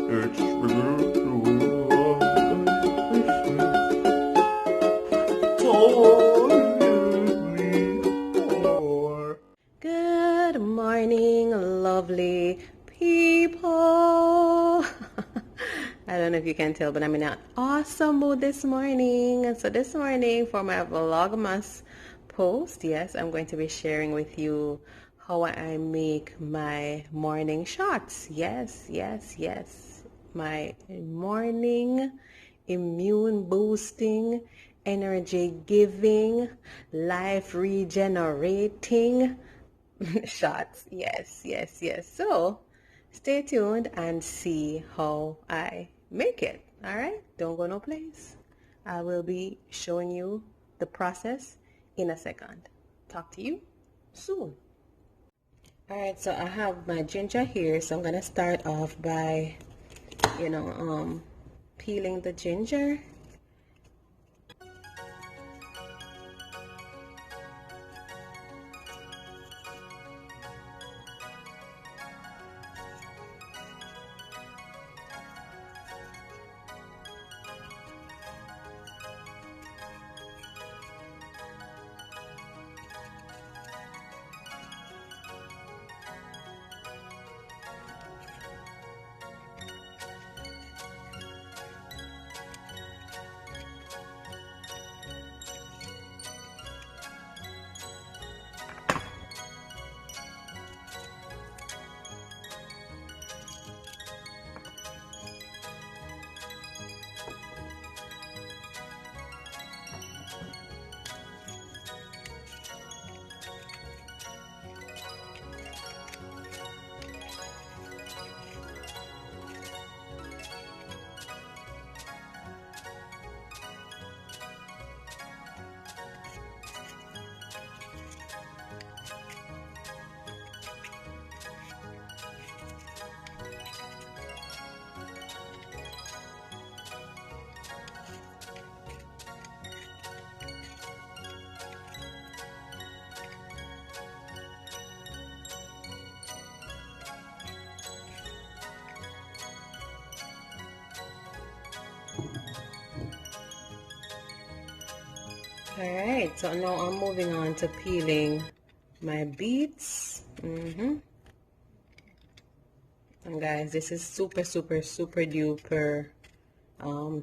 It's Good morning, lovely people. I don't know if you can tell, but I'm in an awesome mood this morning. And so this morning for my Vlogmas post, yes, I'm going to be sharing with you how I make my morning shots. Yes, yes, yes. My morning immune boosting, energy giving, life regenerating shots. Yes, yes, yes. So stay tuned and see how I make it. All right, don't go no place. I will be showing you the process in a second. Talk to you soon. All right, so I have my ginger here, so I'm gonna start off by, peeling the ginger. All right, so now I'm moving on to peeling my beets. And guys, this is super, super, super duper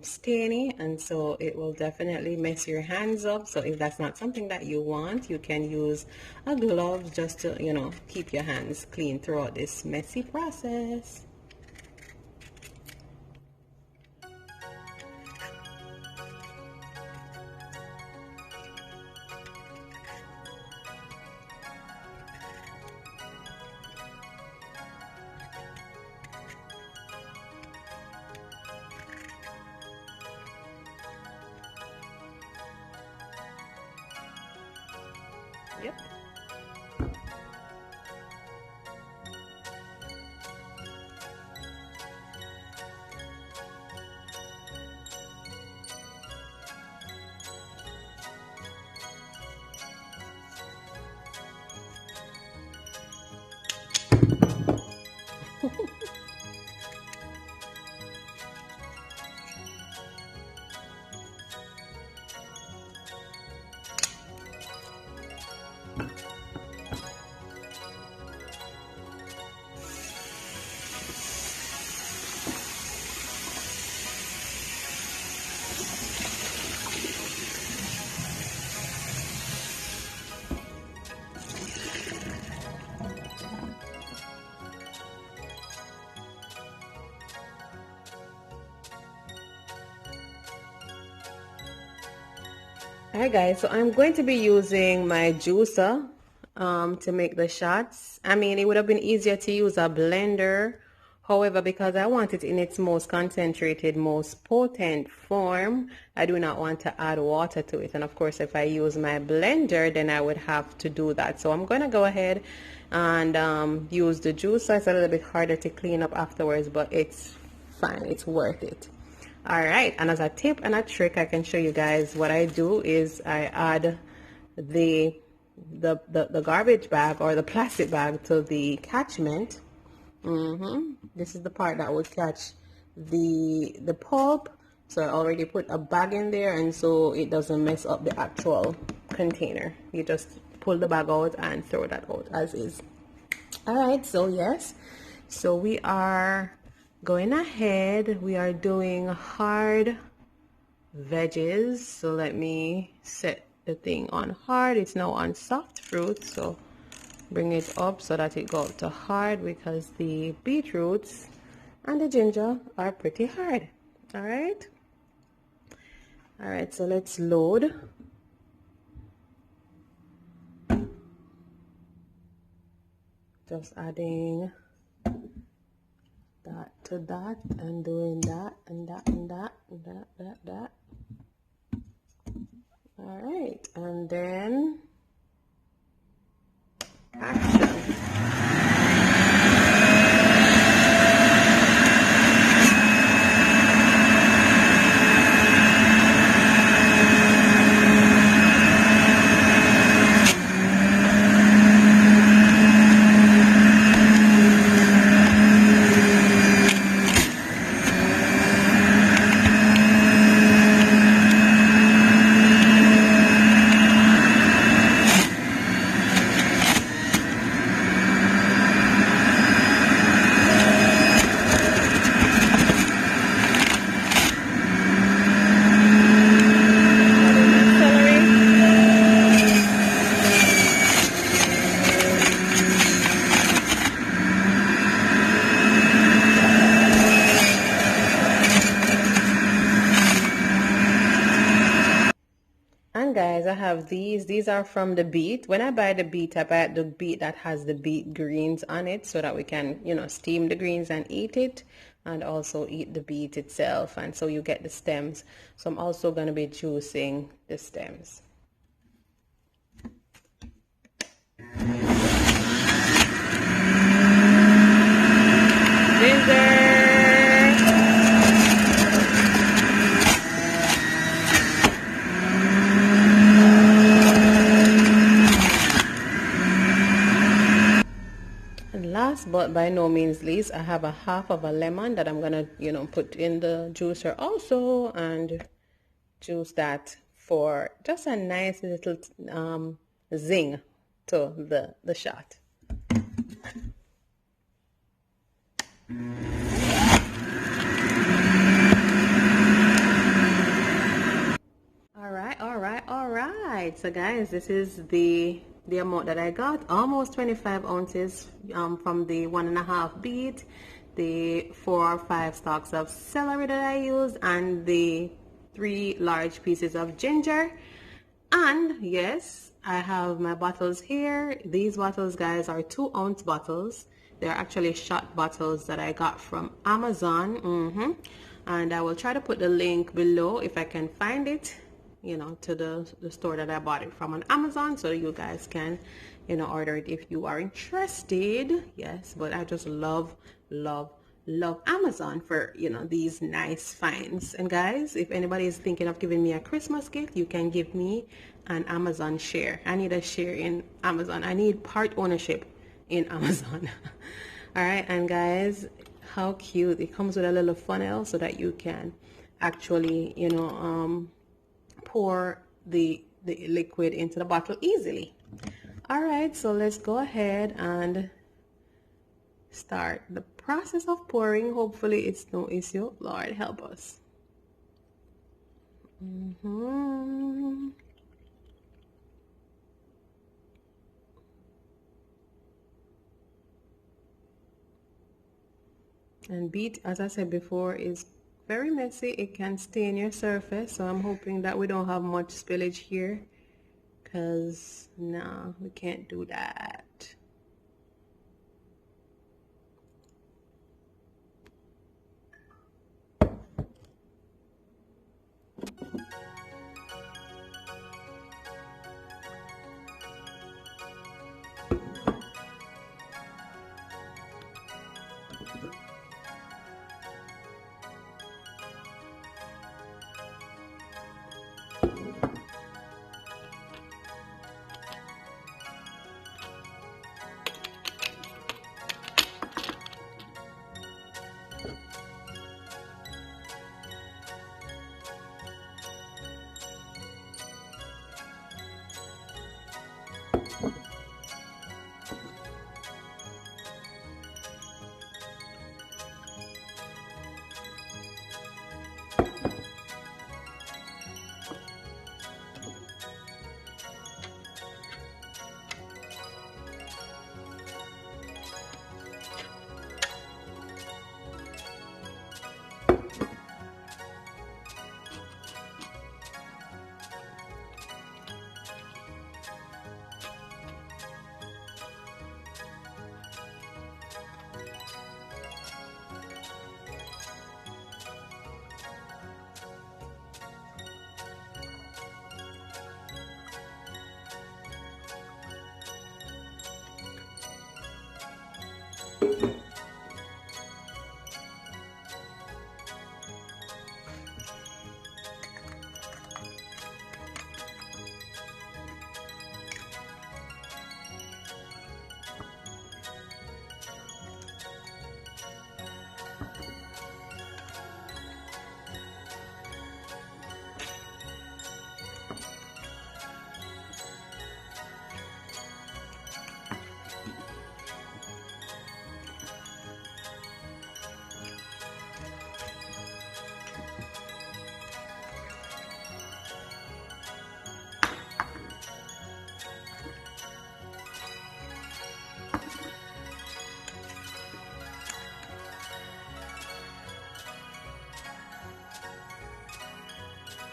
stainy, and so it will definitely mess your hands up. So if that's not something that you want, you can use a glove just to, keep your hands clean throughout this messy process. Yep. Alright guys, so I'm going to be using my juicer to make the shots. I mean, it would have been easier to use a blender. However, because I want it in its most concentrated, most potent form, I do not want to add water to it. And of course, if I use my blender, then I would have to do that. So I'm going to go ahead and use the juicer. It's a little bit harder to clean up afterwards, but it's fine. It's worth it. All right, and as a tip and a trick, I can show you guys what I do is I add the garbage bag or the plastic bag to the catchment. This is the part that would catch the pulp. So I already put a bag in there, and so it doesn't mess up the actual container. You just pull the bag out and throw that out as is. All right, so yes, so we are going ahead. We are doing hard veggies. So let me set the thing on hard. It's now on soft fruit, so bring it up so that it goes to hard, because the beetroots and the ginger are pretty hard. All right, so let's load. Just adding that to that and doing that and that and that and that. All right, and then action. And guys, I have these are from the beet. When I buy the beet, I buy the beet that has the beet greens on it, so that we can, you know, steam the greens and eat it, and also eat the beet itself, and so you get the stems. So I'm also going to be juicing the stems. Ginger. Last but by no means least, I have a half of a lemon that I'm gonna, you know, put in the juicer also, and juice that for just a nice little zing to the shot. All right. So guys, this is the amount that I got, almost 25 ounces from the 1.5 beet, the 4 or 5 stalks of celery that I used, and the 3 large pieces of ginger. And yes, I have my bottles here. These bottles, guys, are 2-ounce bottles. They're actually shot bottles that I got from Amazon. And I will try to put the link below if I can find it, you know, to the store that I bought it from on Amazon, so you guys can, you know, order it if you are interested. Yes, but I just love Amazon for, you know, these nice finds. And guys, if anybody is thinking of giving me a Christmas gift, you can give me an Amazon share. I need a share in Amazon. I need part ownership in Amazon. All right, and guys, how cute. It comes with a little funnel so that you can actually, you know, pour the liquid into the bottle easily. All right, so let's go ahead and start the process of pouring. Hopefully it's no issue. Lord help us. And beet, as I said before, is very messy. It can stain your surface, so I'm hoping that we don't have much spillage here, because no, we can't do that.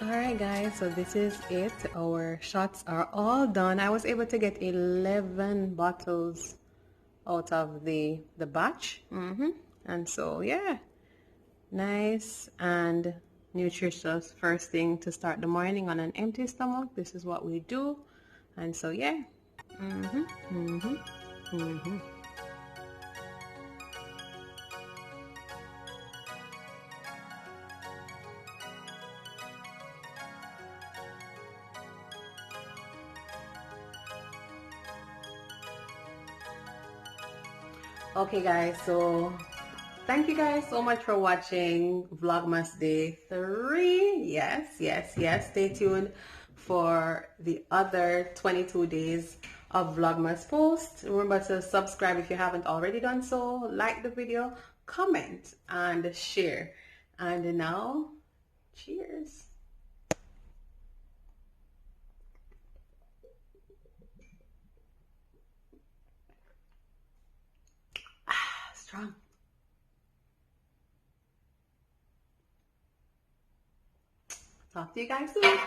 Alright guys, so this is it. Our shots are all done. I was able to get 11 bottles out of the batch. And so yeah, nice and nutritious first thing to start the morning on an empty stomach. This is what we do. And so yeah. Okay guys, so thank you guys so much for watching Vlogmas Day 3. Yes. Stay tuned for the other 22 days of Vlogmas post. Remember to subscribe if you haven't already done so. Like the video, comment, and share. And now, cheers. Strong. Talk to you guys soon.